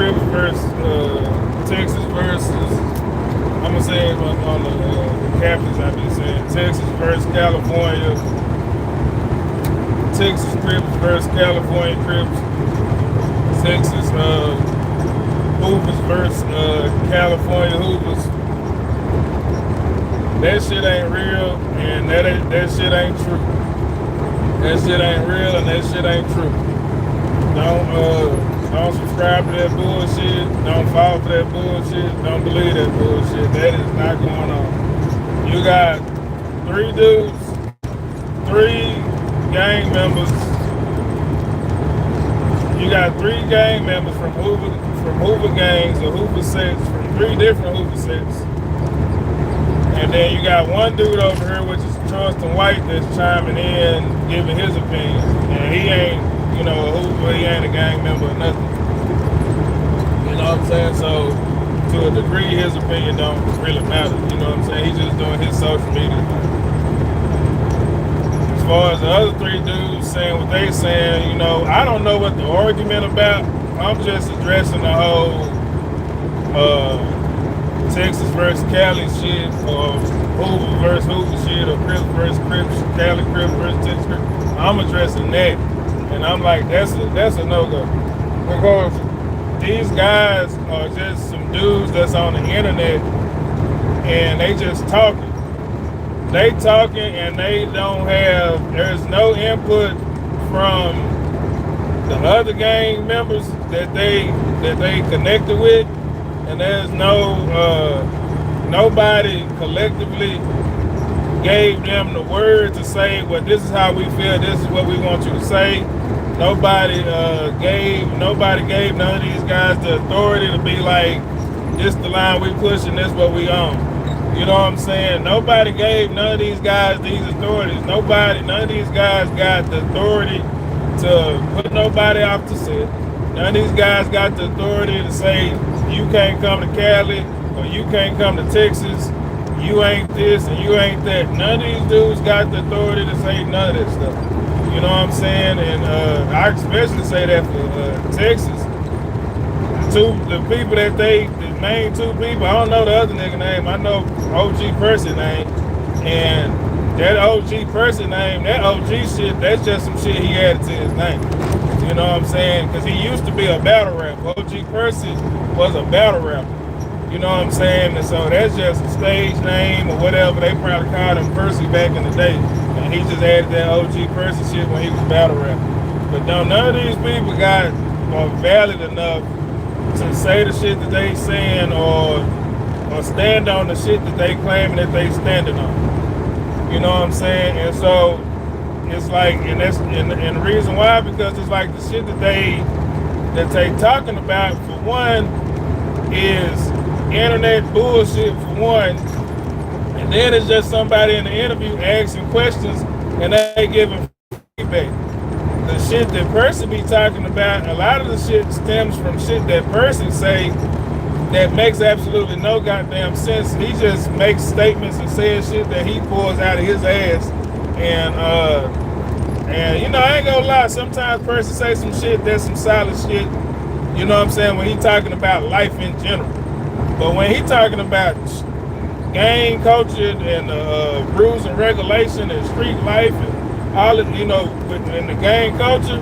Crips versus Texas versus, I'm gonna say it on the captains. I've been saying Texas versus California, Texas Crips versus California Crips, Texas Hoovers versus California Hoovers. That shit ain't real, and that shit ain't true. That shit ain't real, and that shit ain't true. Don't subscribe to that bullshit. Don't fall for that bullshit. Don't believe that bullshit. That is not going on. You got 3 dudes, 3 gang members. You got 3 gang members from Hoover gangs or Hoover sets, from 3 different Hoover sets. And then you got 1 dude over here, which is Charleston White, that's chiming in, giving his opinion. And he ain't, you know, a Hoover, he ain't a gang member or nothing. You know what I'm saying? So, to a degree, his opinion don't really matter. You know what I'm saying? He's just doing his social media. As far as the other 3 dudes saying what they saying, you know, I don't know what the argument about. I'm just addressing the whole Texas versus Cali shit, or Hoover versus Hoover shit, or Crips versus Crips, Cali Crips versus Texas Crips. I'm addressing that, and I'm like, that's a no-go, because these guys are just some dudes that's on the internet, and they just talking. They talking, and they don't have. There's no input from the other gang members that they connected with. And there's nobody collectively gave them the word to say, well, this is how we feel, this is what we want you to say. Nobody gave none of these guys the authority to be like, this the line we pushing, this what we on. You know what I'm saying? Nobody gave none of these guys these authorities. None of these guys got the authority to put nobody off the set. None of these guys got the authority to say, you can't come to Cali, or you can't come to Texas, you ain't this and you ain't that. None of these dudes got the authority to say none of that stuff. You know what I'm saying? And I especially say that for Texas. The people that the main 2 people, I don't know the other nigga name, I know OG person name, and that OG person name, that OG shit, that's just some shit he added to his name. You know what I'm saying? Because he used to be a battle rapper. OG Percy was a battle rapper. You know what I'm saying? And so that's just a stage name or whatever. They probably called him Percy back in the day. And he just added that OG Percy shit when he was battle rapper. But none of these people are valid enough to say the shit that they saying or stand on the shit that they claiming that they standing on. You know what I'm saying? And so it's like, and the reason why, because it's like the shit that they talking about, for one, is internet bullshit, for one, and then it's just somebody in the interview asking questions and they giving feedback. The shit that person be talking about, a lot of the shit stems from shit that person say that makes absolutely no goddamn sense. He just makes statements and says shit that he pulls out of his ass. And you know, I ain't gonna lie, sometimes person say some shit that's some solid shit, you know what I'm saying, when he talking about life in general. But when he talking about gang culture and rules and regulation and street life and all of, you know, in the gang culture,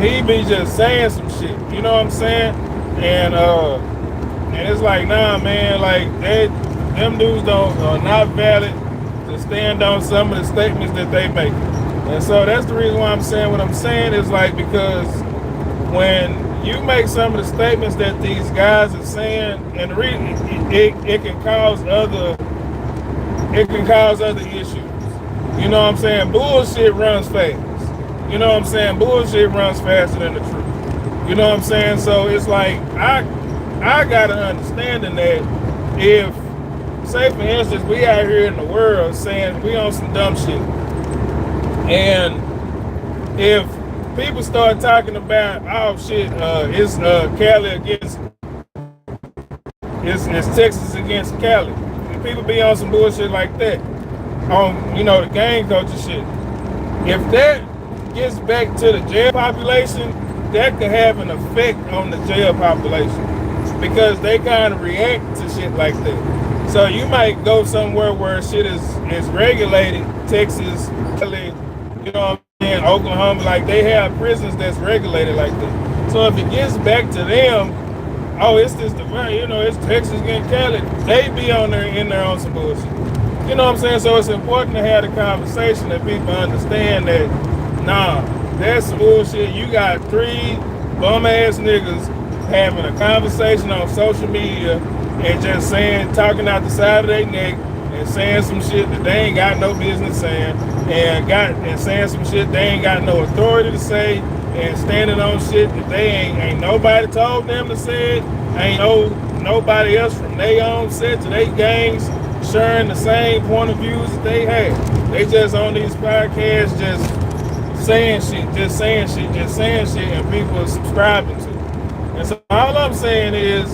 he be just saying some shit, you know what I'm saying? And it's like, nah, man, like them dudes are not valid to stand on some of the statements that they make. And so that's the reason why I'm saying what I'm saying, is like, because when you make some of the statements that these guys are saying, and the reason it can cause other issues. You know what I'm saying? Bullshit runs fast. You know what I'm saying? Bullshit runs faster than the truth. You know what I'm saying? So it's like, I got an understanding that if, say for instance, we out here in the world saying we on some dumb shit, and if people start talking about, oh shit, it's Cali against, it's Texas against Cali, and people be on some bullshit like that, on, you know, the gang culture shit. If that gets back to the jail population, that could have an effect on the jail population because they kind of react to shit like that. So you might go somewhere where shit is regulated, Texas, Cali, you know what I'm saying, Oklahoma, like they have prisons that's regulated like that. So if it gets back to them, oh, it's this you know, it's Texas getting Cali, they be on there in there on some bullshit. You know what I'm saying? So it's important to have the conversation that people understand that, nah, that's some bullshit. You got 3 bum ass niggas having a conversation on social media and just talking out the side of their neck and saying some shit that they ain't got no business saying and saying some shit they ain't got no authority to say and standing on shit that they ain't nobody told them to say it, ain't nobody else from their own set to their gangs sharing the same point of views that they have. They just on these podcasts just saying shit, and people are subscribing to it. And so all I'm saying is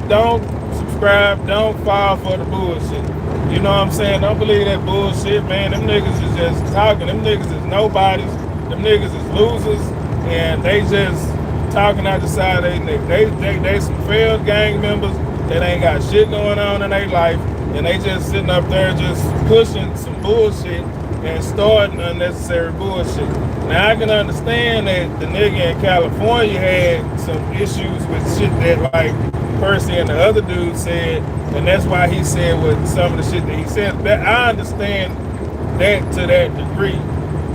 don't subscribe, don't fall for the bullshit. You know what I'm saying? Don't believe that bullshit, man. Them niggas is just talking. Them niggas is nobodies. Them niggas is losers. And they just talking out the side of their neck. They some failed gang members that ain't got shit going on in their life. And they just sitting up there just pushing some bullshit and starting unnecessary bullshit. Now I can understand that the nigga in California had some issues with shit that like Percy and the other dude said, and that's why he said what some of the shit that he said. That I understand that to that degree.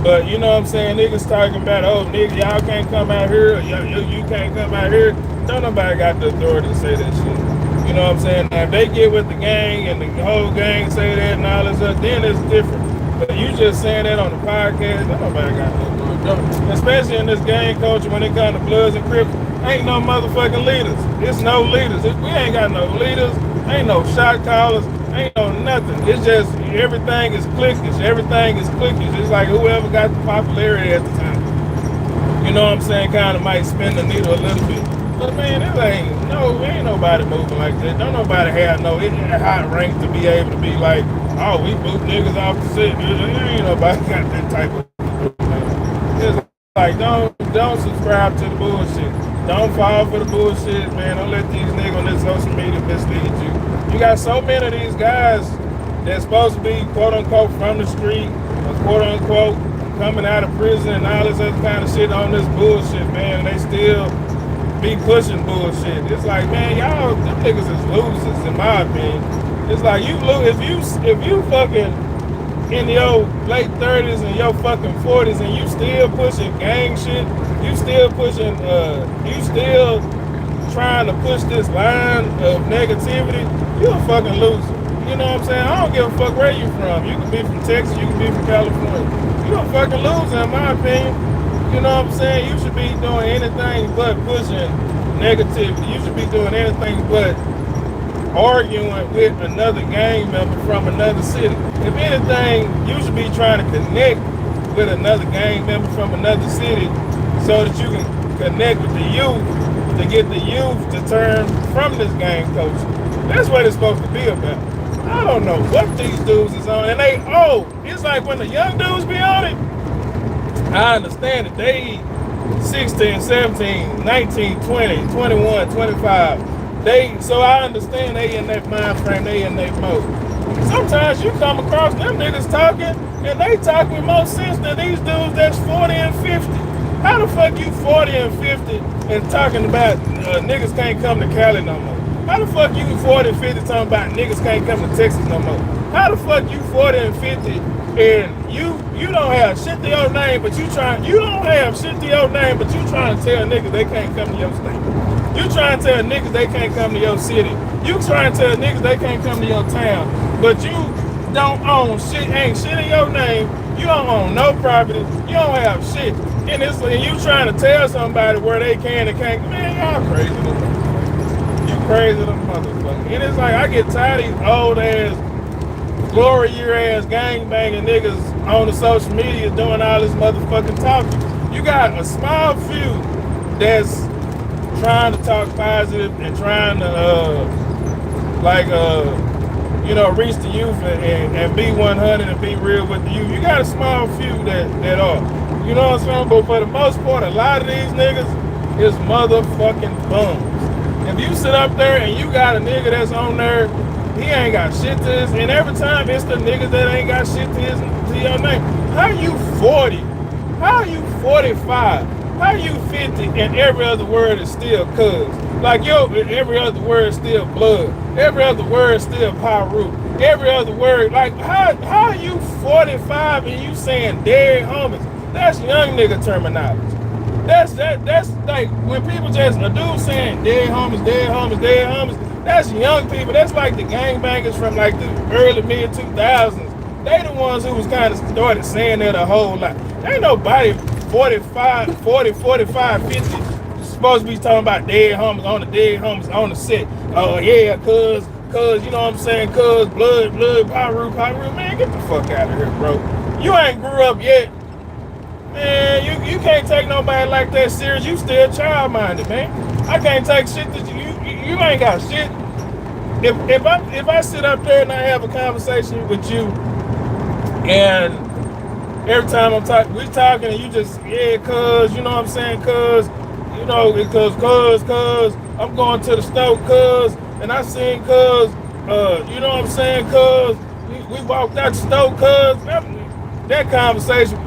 But you know what I'm saying? Niggas talking about, oh nigga, y'all can't come out here, or you can't come out here. Don't nobody got the authority to say that shit. You know what I'm saying? Now if they get with the gang and the whole gang say that and all this stuff, then it's different. But you just saying that on the podcast, nobody got no authority. Especially in this gang culture when it comes to Bloods and Crips, ain't no motherfucking leaders. It's no leaders. We ain't got no leaders. Ain't no shot callers. Ain't no nothing. It's just everything is cliquish. Everything is cliquish. It's like whoever got the popularity at the time. You know what I'm saying? Kind of might spin the needle a little bit. But man, ain't nobody moving like that. Don't nobody have no high rank to be able to be like, oh, we boot niggas off the set. Ain't nobody got that type of it's like don't subscribe to the bullshit. Don't fall for the bullshit, man. Don't let these niggas on this social media mislead you. You got so many of these guys that's supposed to be quote unquote from the street or quote unquote coming out of prison and all this other kind of shit on this bullshit, man. And they still be pushing bullshit. It's like, man, y'all, them niggas is losers in my opinion. It's like you lose if you fucking in your late 30s and your fucking 40s and you still pushing gang shit, you still pushing you still trying to push this line of negativity, you a fucking loser. You know what I'm saying? I don't give a fuck where you from. You can be from Texas, you can be from California. You a fucking loser in my opinion. You know what I'm saying? You should be doing anything but pushing negativity. You should be doing anything but arguing with another gang member from another city. If anything, you should be trying to connect with another gang member from another city so that you can connect with the youth to get the youth to turn from this gang culture. That's what it's supposed to be about. I don't know what these dudes is on. And it's like when the young dudes be on it, I understand that they 16, 17, 19, 20, 21, 25. So I understand they in that mind frame, they in that mode. Sometimes you come across them niggas talking, and they talk with more sense than these dudes that's 40 and 50. How the fuck you 40 and 50 and talking about niggas can't come to Cali no more? How the fuck you 40 and 50 talking about niggas can't come to Texas no more? How the fuck you 40 and 50 and you don't have shit to your name, but you don't have shit to your name, but you trying to tell niggas they can't come to your state. You trying to tell niggas they can't come to your city. You trying to tell niggas they can't come to your town. But you don't own shit, ain't shit in your name. You don't own no property. You don't have shit. And you trying to tell somebody where they can and can't. Man, y'all crazy. You crazy little motherfucker. And it's like I get tired of these old ass, glory year ass gangbanging niggas on the social media doing all this motherfucking talking. You got a small few that's trying to talk positive and trying to reach the youth and be 100 and be real with the youth. You got a small few that are, you know what I'm saying? But for the most part, a lot of these niggas is motherfucking bums. If you sit up there and you got a nigga that's on there, he ain't got shit to his, and every time it's the niggas that ain't got shit to your name. How you 40? How you 45? How you 50 and every other word is still cuz? Like yo, every other word is still blood. Every other word is still pyro. Every other word, like how you 45 and you saying dead homies? That's young nigga terminology. That's like when people just a dude saying dead homies, dead homies, dead homies. That's young people. That's like the gangbangers from like the early mid 2000s. They the ones who was kind of started saying that a whole lot. Ain't nobody 45, 40, 45, 50 supposed to be talking about dead homies on the set. Oh yeah, cuz you know what I'm saying? Cuz blood, pyro, man, get the fuck out of here, bro. You ain't grew up yet. Man, you can't take nobody like that serious. You still child-minded, man. I can't take shit that you ain't got shit. If I sit up there and I have a conversation with you, and every time we talking and you just cuz, you know what I'm saying, cuz, you know, because cuz I'm going to the store, cuz, and I seen cuz, you know what I'm saying, cuz, we walked out the store, cuz, that conversation,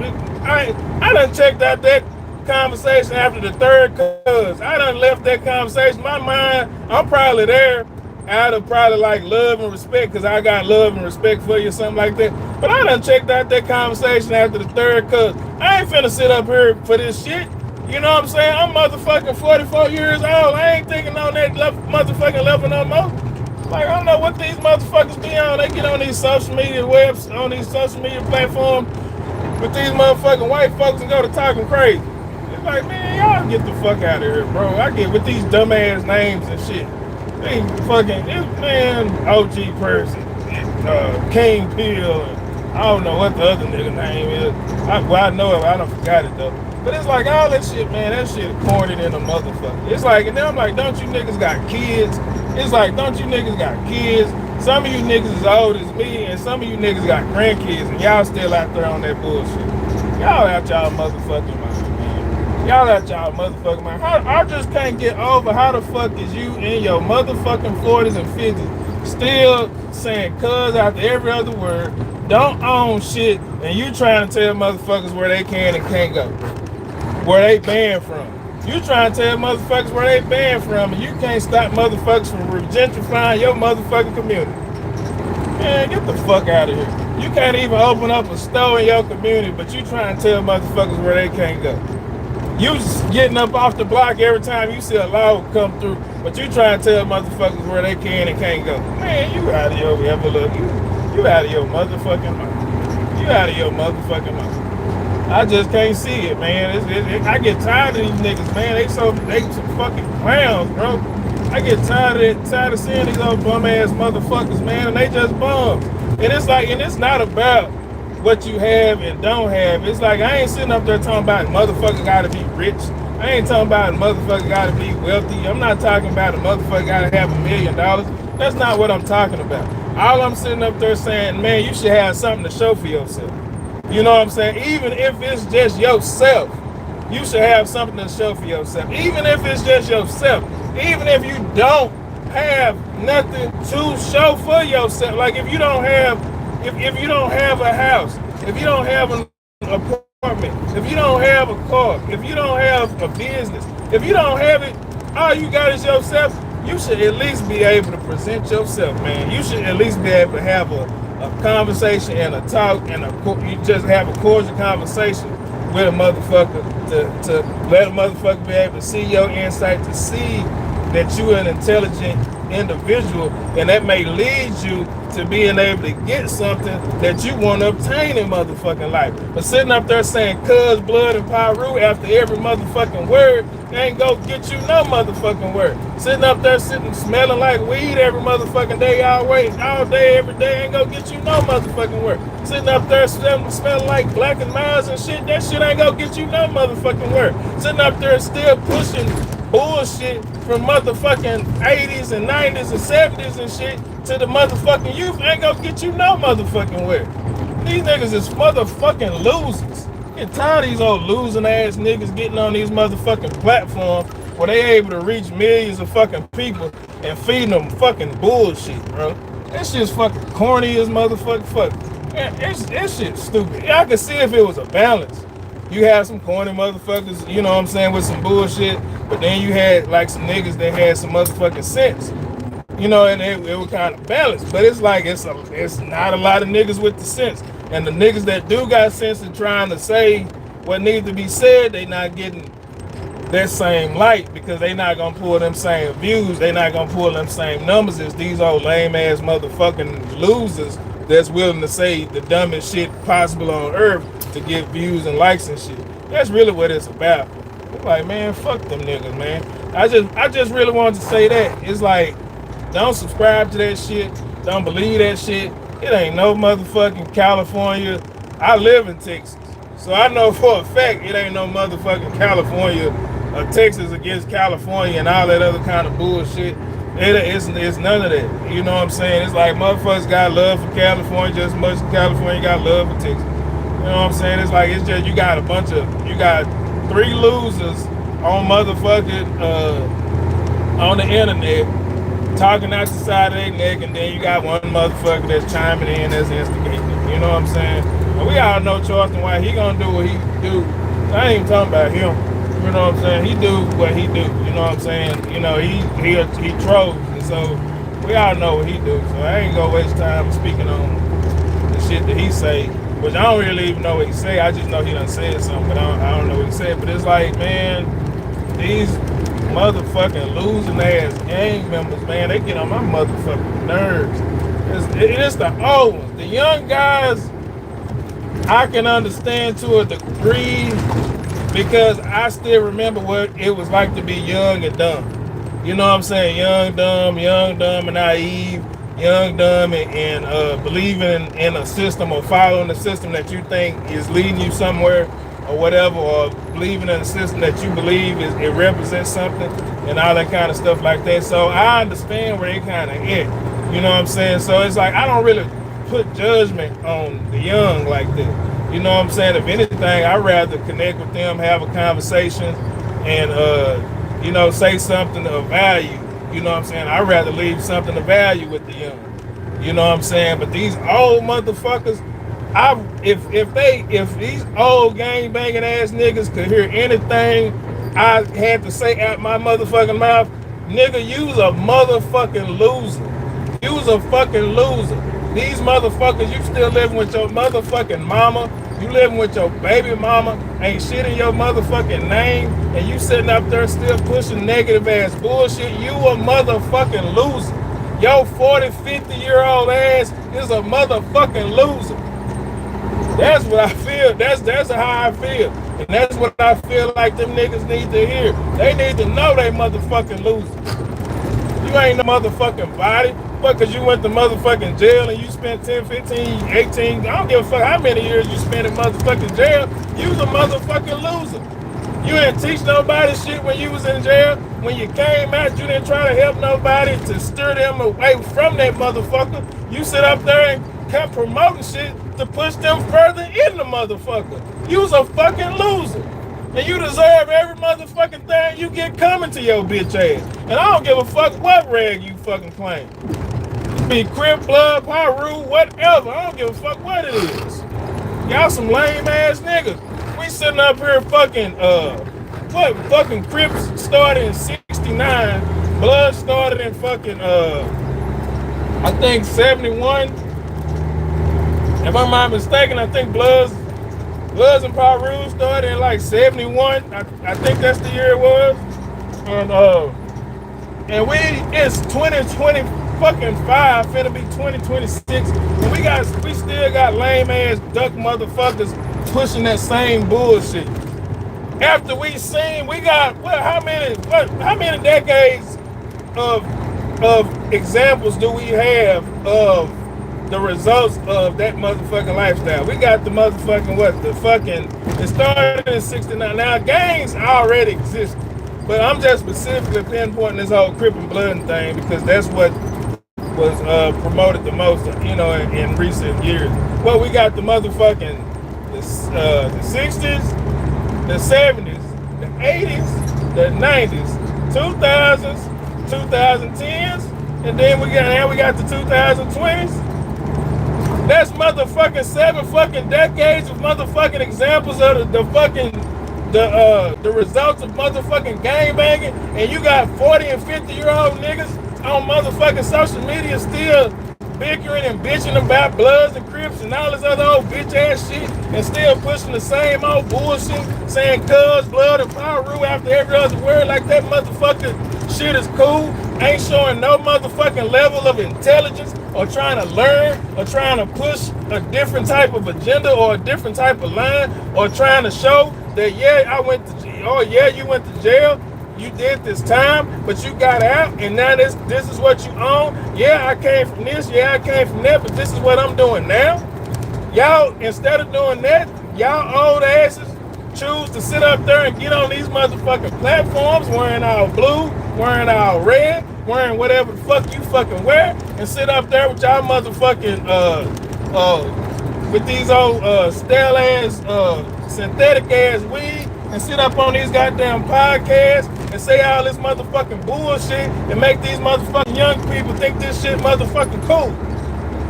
I done checked out that conversation after the third cuz. I done left that conversation. My mind, I'm probably there out of probably like love and respect, because I got love and respect for you or something like that. But I done checked out that conversation after the third cuz. I ain't finna sit up here for this shit. You know what I'm saying? I'm motherfucking 44 years old. I ain't thinking on that motherfucking level no more. Like, I don't know what these motherfuckers be on. They get on these social media webs, on these social media platforms with these motherfucking white folks and go to talking crazy. It's like, man, y'all get the fuck out of here, bro. I get with these dumbass names and shit. They fucking, man, OG person, King Peel, and I don't know what the other nigga name is. I know it, I don't forgot it though. But it's like all that shit, man, that shit corny in a motherfucker. It's like, and then I'm like, don't you niggas got kids? It's like, don't you niggas got kids? Some of you niggas is old as me, and some of you niggas got grandkids, and y'all still out there on that bullshit. Y'all out y'all motherfucking mind, man. Y'all out y'all motherfucking mind. I just can't get over how the fuck is you in your motherfucking 40s and 50s still saying cuz after every other word, don't own shit, and you trying to tell motherfuckers where they can and can't go, where they banned from. You trying to tell motherfuckers where they banned from, and you can't stop motherfuckers from gentrifying your motherfucking community. Man, get the fuck out of here. You can't even open up a store in your community, but you trying to tell motherfuckers where they can't go. You just getting up off the block every time you see a law come through, but you trying to tell motherfuckers where they can and can't go. Man, you out of your ever look. You out of your motherfucking mind. You out of your motherfucking mind. I just can't see it, man. I get tired of these niggas, man. They some fucking clowns, bro. I get tired of seeing these old bum ass motherfuckers, man, and they just bums. And it's like, and it's not about what you have and don't have. It's like, I ain't sitting up there talking about motherfucker gotta be rich. I ain't talking about motherfucker gotta be wealthy. I'm not talking about a motherfucker gotta have $1 million. That's not what I'm talking about. All I'm sitting up there saying, man, you should have something to show for yourself. You know what I'm saying? Even if it's just yourself, you should have something to show for yourself. Even if it's just yourself. Even if you don't have nothing to show for yourself. Like if you don't have, if you don't have a house, if you don't have an apartment, if you don't have a car, if you don't have a business, if you don't have it, all you got is yourself, you should at least be able to present yourself, man. You should at least be able to have a conversation and a talk, and you just have a cordial conversation with a motherfucker to let a motherfucker be able to see your insight, to see that you're an intelligent individual, and that may lead you to being able to get something that you want to obtain in motherfucking life. But sitting up there saying cuz, blood, and pyro after every motherfucking word ain't gonna get you no motherfucking word. Sitting up there smelling like weed every motherfucking day, all day, every day ain't gonna get you no motherfucking word. Sitting up there smelling like Black and Miles and shit, that shit ain't gonna get you no motherfucking word. Sitting up there still pushing bullshit from motherfucking 80s and 90s and 70s and shit to the motherfucking youth ain't gonna get you no motherfucking where. These niggas is motherfucking losers. Get tired of these old losing ass niggas getting on these motherfucking platforms where they able to reach millions of fucking people and feed them fucking bullshit, bro. That shit's fucking corny as motherfucker. Fuck. That shit's stupid. Yeah, I could see if it was a balance. You had some corny motherfuckers, you know what I'm saying, with some bullshit, but then you had like some niggas that had some motherfucking sense. You know, and it was kind of balanced. But it's like it's not a lot of niggas with the sense. And the niggas that do got sense and trying to say what needs to be said, they not getting that same light because they not gonna pull them same views. They not gonna pull them same numbers as these old lame ass motherfucking losers that's willing to say the dumbest shit possible on earth to get views and likes and shit. That's really what it's about. It's like, man, fuck them niggas, man. I just really wanted to say that. It's like, don't subscribe to that shit. Don't believe that shit. It ain't no motherfucking California. I live in Texas. So I know for a fact it ain't no motherfucking California or Texas against California and all that other kind of bullshit. It's none of that. You know what I'm saying? It's like motherfuckers got love for California just as much as California got love for Texas. You know what I'm saying? It's like, it's just, you got three losers on motherfucking, on the internet talking out the side of their neck, and then you got one motherfucker that's chiming in that's instigating. You know what I'm saying? And we all know Charleston White, he gonna do what he do. I ain't even talking about him. You know what I'm saying? He do what he do. You know what I'm saying? You know, he trolls, and so we all know what he do. So I ain't gonna waste time speaking on the shit that he say, which I don't really even know what he say. I just know he done said something, but I don't know what he said. But it's like, man, these motherfucking losing ass gang members, man, they get on my motherfucking nerves. It's the old ones. The young guys, I can understand to a degree because I still remember what it was like to be young and dumb. You know what I'm saying? Young, dumb, and naive, young, dumb, and believing in a system or following a system that you think is leading you somewhere or whatever, or believing in a system that you believe it represents something and all that kind of stuff like that. So I understand where they kind of at. You know what I'm saying? So it's like, I don't really put judgment on the young like that. You know what I'm saying? If anything, I'd rather connect with them, have a conversation, and, you know, say something of value. You know what I'm saying? I'd rather leave something of value with the young. You know what I'm saying? But these old motherfuckers, if these old gang banging ass niggas could hear anything I had to say out my motherfucking mouth, nigga, you's a motherfucking loser. You's a fucking loser. These motherfuckers, you still living with your motherfucking mama. You living with your baby mama. Ain't shit in your motherfucking name. And you sitting up there still pushing negative ass bullshit. You a motherfucking loser. Your 40, 50-year-old ass is a motherfucking loser. That's what I feel. That's how I feel. And that's what I feel like them niggas need to hear. They need to know they motherfucking losers. You ain't no motherfucking body. Fuck, cause you went to motherfucking jail and you spent 10, 15, 18, I don't give a fuck how many years you spent in motherfucking jail. You was a motherfucking loser. You didn't teach nobody shit when you was in jail. When you came out, you didn't try to help nobody to steer them away from that motherfucker. You sit up there and kept promoting shit to push them further in the motherfucker. You was a fucking loser. And you deserve every motherfucking thing you get coming to your bitch ass. And I don't give a fuck what rag you fucking claim. Be Crip, Blood, Pyru, whatever. I don't give a fuck what it is. Y'all some lame ass niggas. We sitting up here fucking, what fucking Crips started in 69. Blood started in fucking, I think 71. If I'm not mistaken, I think Bloods and Pyru started in like 71. I think that's the year it was. And it's 2020 fucking 5, finna be 2026. And we still got lame ass duck motherfuckers pushing that same bullshit. After we got how many decades of examples do we have of the results of that motherfucking lifestyle? We got the motherfucking it started in 69. Now gangs already exist, but I'm just specifically pinpointing this whole Crip and Blood thing because that's what was promoted the most, you know, in recent years. Well, we got the motherfucking the 60s, the 70s, the 80s, the 90s, 2000s, 2010s, and then we got the 2020s. That's motherfucking 7 fucking decades of motherfucking examples of the results of motherfucking gang banging, and you got 40 and 50-year-old niggas on motherfucking social media still bickering and bitching about Bloods and Crips and all this other old bitch ass shit, and still pushing the same old bullshit, saying cuz, blood, and Paru after every other word like that motherfucking shit is cool. Ain't showing no motherfucking level of intelligence or trying to learn or trying to push a different type of agenda or a different type of line or trying to show that, yeah, I went to jail, oh yeah, you went to jail, you did this time, but you got out, and now this is what you own. Yeah, I came from this, yeah, I came from that, but this is what I'm doing now. Y'all, instead of doing that, y'all old asses choose to sit up there and get on these motherfucking platforms wearing all blue, wearing all red, wearing whatever the fuck you fucking wear, and sit up there with y'all motherfucking with these old stale ass synthetic ass weed, and sit up on these goddamn podcasts and say all this motherfucking bullshit and make these motherfucking young people think this shit motherfucking cool.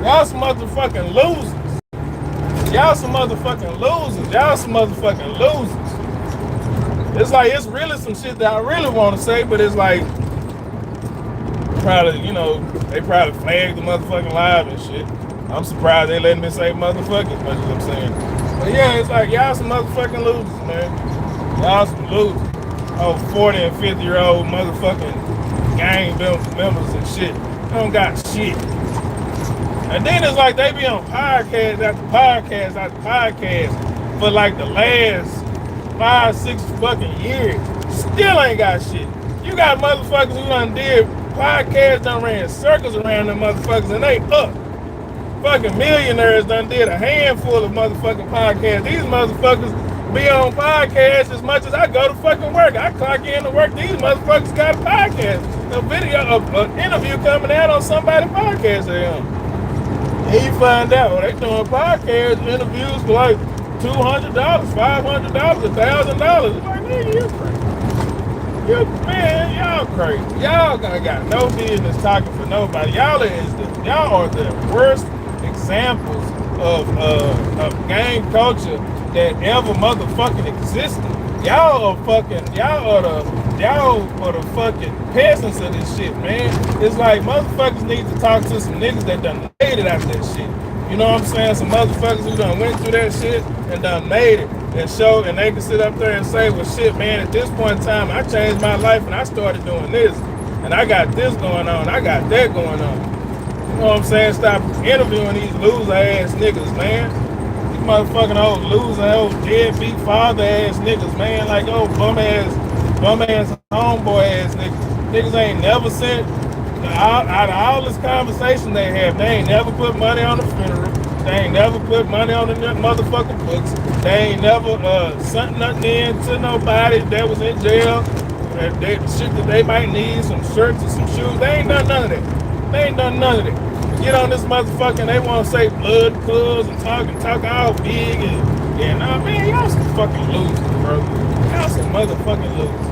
Y'all some motherfucking losers. Y'all some motherfucking losers. Y'all some motherfucking losers. It's like, it's really some shit that I really want to say, but it's like, probably, you know, they probably flagged the motherfucking live and shit. I'm surprised they letting me say motherfucking as much as I'm saying. But yeah, it's like, y'all some motherfucking losers, man. Y'all some losers. Oh, 40 and 50-year-old motherfucking gang members and shit. They don't got shit. And then it's like they be on podcast after podcast after podcast for like the last 5-6 fucking years. Still ain't got shit. You got motherfuckers who done did podcasts, done ran circles around them motherfuckers, and they up. Fucking millionaires done did a handful of motherfucking podcasts. These motherfuckers be on podcasts as much as I go to fucking work. I clock in to work. These motherfuckers got a podcast, a video, an interview coming out on somebody's podcast they on. And you find out, they doing podcast interviews for like $200, $500, $1,000. It's like, nigga, you crazy. Man, y'all crazy. Y'all got no business talking for nobody. Y'all are the worst examples of gang culture that ever motherfucking existed. Y'all are the fucking peasants of this shit, man. It's like motherfuckers need to talk to some niggas that done made it out of that shit. You know what I'm saying? Some motherfuckers who done went through that shit and done made it and show, and they can sit up there and say, well shit, man, at this point in time, I changed my life and I started doing this. And I got this going on, I got that going on. You know what I'm saying? Stop interviewing these loser ass niggas, man. These motherfucking old loser, old deadbeat father ass niggas, man. Like old bum ass homeboy ass niggas. Niggas ain't never sent, out of all this conversation they have, they ain't never put money on the funeral. They ain't never put money on the motherfucking books. They ain't never sent nothing in to nobody that was in jail. Shit that they might need, some shirts or some shoes. They ain't done none of that. They ain't done none of that. Get on this motherfucking, they want to say blood cuz and talk all big and nah, man, y'all some fucking losers, bro. Y'all some motherfucking losers.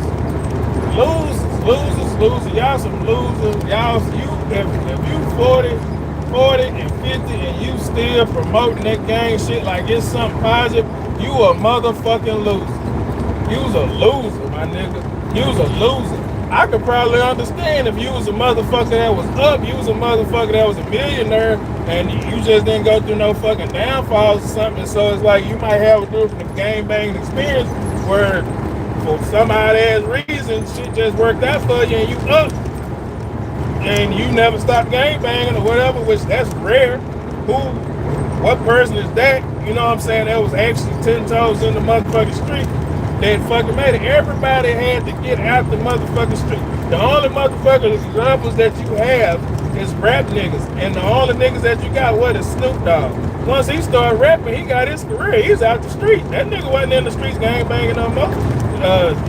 Losers. Y'all some losers. If you 40 and 50 and you still promoting that gang shit like it's something positive, you a motherfucking loser. You's a loser, my nigga. You's a loser. I could probably understand if you was a motherfucker that was up, you was a motherfucker that was a millionaire, and you just didn't go through no fucking downfalls or something. So it's like you might have a different gang banging experience where for some odd ass reason shit just worked out for you and you up. And you never stopped gang banging or whatever, which that's rare. What person is that? You know what I'm saying? That was actually 10 toes in the motherfucking street. That fucking made it. Everybody had to get out the motherfucking street. The only motherfucking examples that you have is rap niggas. And the only niggas that you got, what, is Snoop Dogg. Once he started rapping, he got his career. He's out the street. That nigga wasn't in the streets gang banging no more.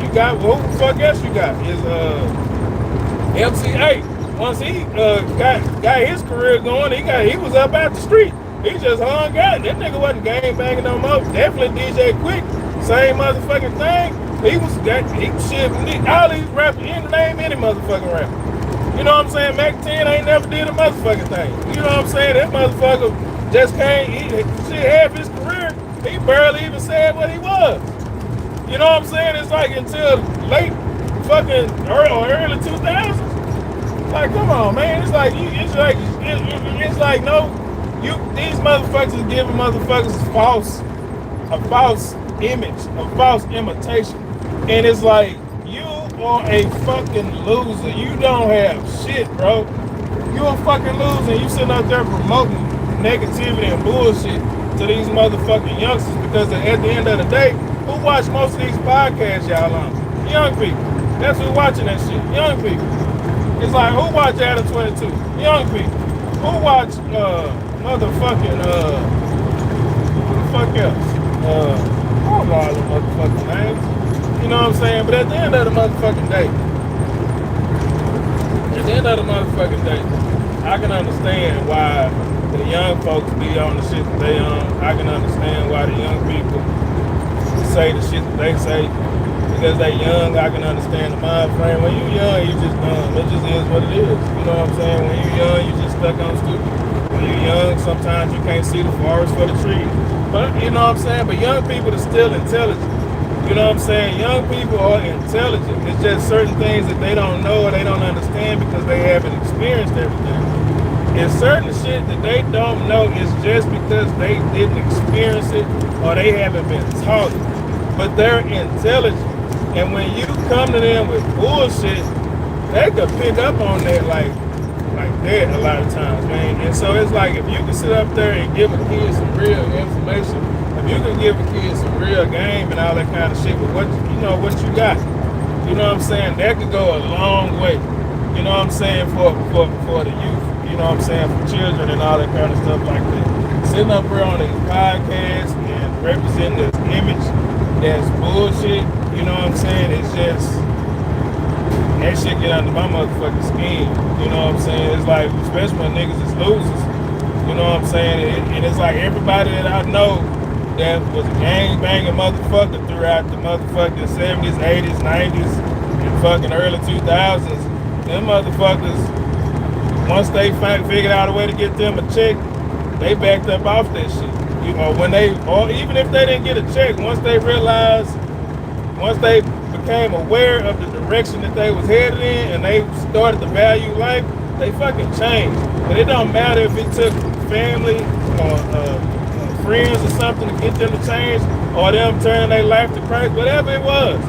You got, well, who the fuck else you got? Is MC8. Once he got his career going, he was up out the street. He just hung out. That nigga wasn't gang banging no more. Definitely DJ Quick. Same motherfucking thing. He was that he shit. All these rappers, you can name any motherfucking rapper. You know what I'm saying? Mac 10 ain't never did a motherfucking thing. You know what I'm saying? That motherfucker just came. Shit, half his career, he barely even said what he was. You know what I'm saying? It's like until late fucking early 2000s. Like, come on, man. It's like it's like no, these motherfuckers is giving motherfuckers a false image, a false imitation. And it's like, you are a fucking loser. You don't have shit, bro. You a fucking loser. You sitting out there promoting negativity and bullshit to these motherfucking youngsters, because at the end of the day, who watch most of these podcasts y'all on? Young people. That's who watching that shit. Young people. It's like, who watch Adam 22? Young people. Who watch motherfucking who the fuck else? I don't know all the motherfucking names. You know what I'm saying? But at the end of the motherfucking day, I can understand why the young folks be on the shit that they on. I can understand why the young people say the shit that they say. Because they young, I can understand the mind frame. When you young, you just dumb. It just is what it is. You know what I'm saying? When you young, you just stuck on stupid. When you young, sometimes you can't see the forest for the trees. But you know what I'm saying? But young people are still intelligent. You know what I'm saying? Young people are intelligent. It's just certain things that they don't know or they don't understand because they haven't experienced everything. And certain shit that they don't know is just because they didn't experience it or they haven't been taught it. But they're intelligent. And when you come to them with bullshit, they could pick up on that like that a lot of times, man. And so it's like, if you can sit up there and give a kid some real information, if you can give a kid some real game and all that kind of shit with what you got, you know what I'm saying, that could go a long way. You know what I'm saying, for the youth, you know what I'm saying, for children and all that kind of stuff like that. Sitting up here on these podcasts and representing this image that's bullshit. You know what I'm saying? It's just, that shit get under my motherfucking skin. You know what I'm saying? It's like, especially when niggas is losers. You know what I'm saying? And it's like, everybody that I know that was a gang banging motherfucker throughout the motherfucking 70s, 80s, 90s, and fucking early 2000s, them motherfuckers, once they figured out a way to get them a check, they backed up off that shit. You know, or even if they didn't get a check, once they became aware of the direction that they was headed in and they started to value life, they fucking changed. But it don't matter if it took family or friends or something to get them to change, or them turning their life to Christ, whatever it was,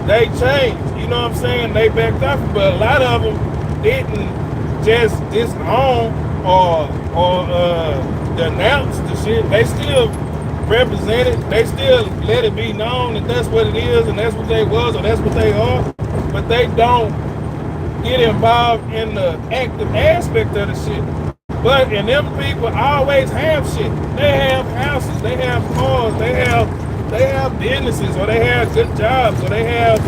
they changed. You know what I'm saying? They backed off, but a lot of them didn't just disown or denounce the shit. They still represented, they still let it be known that that's what it is and that's what they was or that's what they are, but they don't get involved in the active aspect of the shit. But and them people always have shit. They have houses, they have cars, they have businesses, or they have good jobs, or they have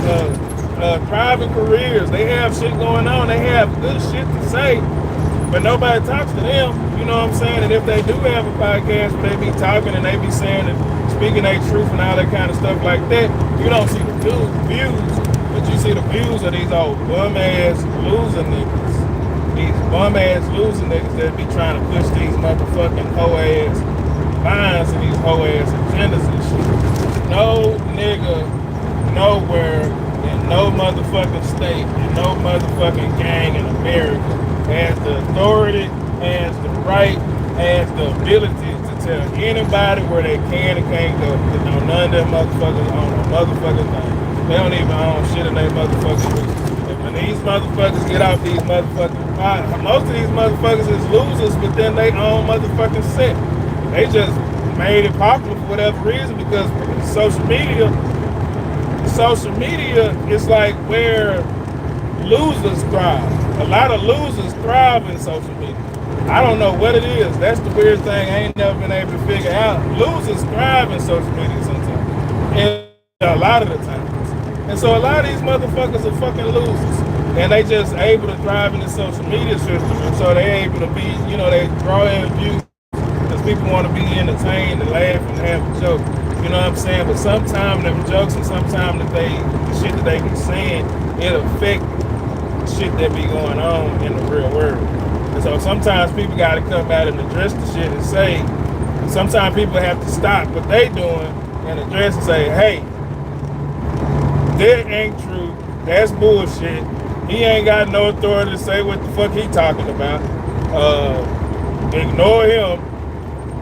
private careers, they have shit going on, they have good shit to say, but nobody talks to them. You know what I'm saying? And if they do have a podcast where they be talking and they be saying and speaking their truth and all that kind of stuff like that, you don't see the views, but you see the views of these old bum-ass loser niggas. These bum-ass loser niggas that be trying to push these motherfucking hoe-ass lines and these hoe-ass agendas and shit. No nigga nowhere in no motherfucking state and no motherfucking gang in America has the authority, has the right, has the ability to tell anybody where they can and can't go. Because none of them motherfuckers own a motherfucking thing. They don't even own shit in their motherfucking business. And when these motherfuckers get off these motherfucking pods, most of these motherfuckers is losers, but then they own motherfucking set. They just made it popular for whatever reason, because social media is like where losers thrive. A lot of losers thrive in social media. I don't know what it is. That's the weird thing I ain't never been able to figure out. Losers thrive in social media sometimes. And a lot of the times. And so a lot of these motherfuckers are fucking losers. And they just able to thrive in the social media system. And so they able to be, they draw in views because people want to be entertained and laugh and have a joke. You know what I'm saying? But sometimes them jokes and sometimes the shit that they be saying, it affect shit that be going on in the real world. And so sometimes people got to come out and address the shit and say, sometimes people have to stop what they doing and address and say, hey, that ain't true. That's bullshit. He ain't got no authority to say what the fuck he talking about. Ignore him.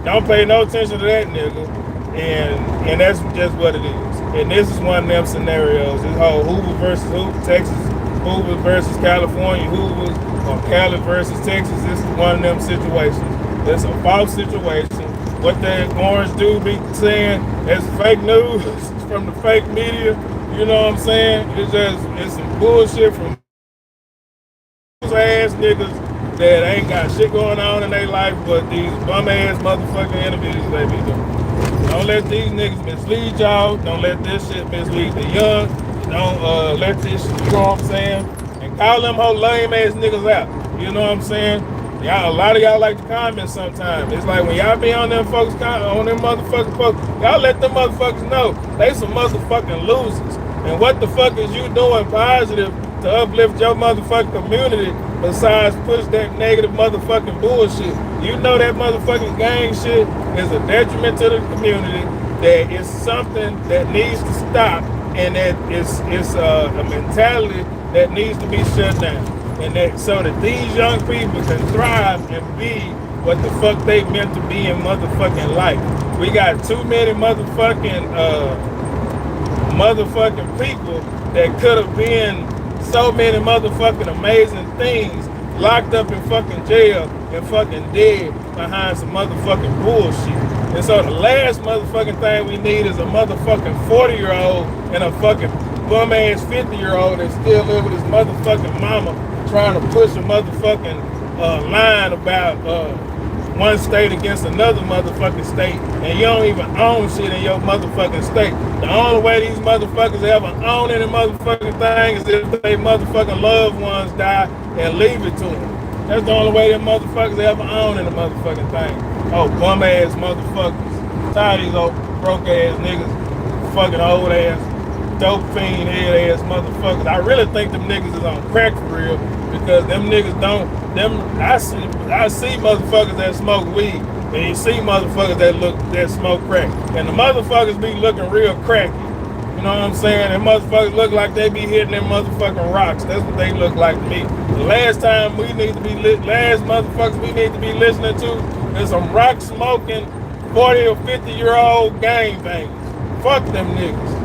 Don't pay no attention to that nigga. And that's just what it is. And this is one of them scenarios. This whole Hoover versus Hoover, Texas, Hoover versus California, Hoover, or Cali versus Texas. This is one of them situations. It's a false situation. What that orange dude be saying, it's fake news from the fake media. You know what I'm saying? It's some bullshit from ass niggas that ain't got shit going on in their life but these bum ass motherfucking interviews they be doing. Don't let these niggas mislead y'all. Don't let this shit mislead the young. Don't let this shit, you know what I'm saying? And call them whole lame ass niggas out. You know what I'm saying? Y'all, a lot of y'all like to comment sometimes. It's like when y'all be on them folks, on them motherfucking folks, y'all let them motherfuckers know they some motherfucking losers. And what the fuck is you doing positive to uplift your motherfucking community besides push that negative motherfucking bullshit? You know that motherfucking gang shit is a detriment to the community, that is something that needs to stop, and that it's a mentality that needs to be shut down. And that so that these young people can thrive and be what the fuck they meant to be in motherfucking life. We got too many motherfucking people that could have been so many motherfucking amazing things locked up in fucking jail and fucking dead behind some motherfucking bullshit. And so the last motherfucking thing we need is a motherfucking 40-year-old and a fucking bum ass 50-year-old that still live with his motherfucking mama trying to push a motherfucking line about one state against another motherfucking state, and you don't even own shit in your motherfucking state. The only way these motherfuckers ever own any motherfucking thing is if they motherfucking loved ones die and leave it to them. That's the only way them motherfuckers ever own any motherfucking thing. Oh, bum ass motherfuckers. Tired of these old broke ass niggas, fucking old ass, dope fiend head ass motherfuckers. I really think them niggas is on crack for real, because them niggas don't, I see motherfuckers that smoke weed, and you see motherfuckers that smoke crack, and the motherfuckers be looking real cracky. You know what I'm saying? And motherfuckers look like they be hitting them motherfucking rocks. That's what they look like to me. The last motherfuckers we need to be listening to is some rock smoking 40 or 50-year-old gangbangers. Fuck them niggas.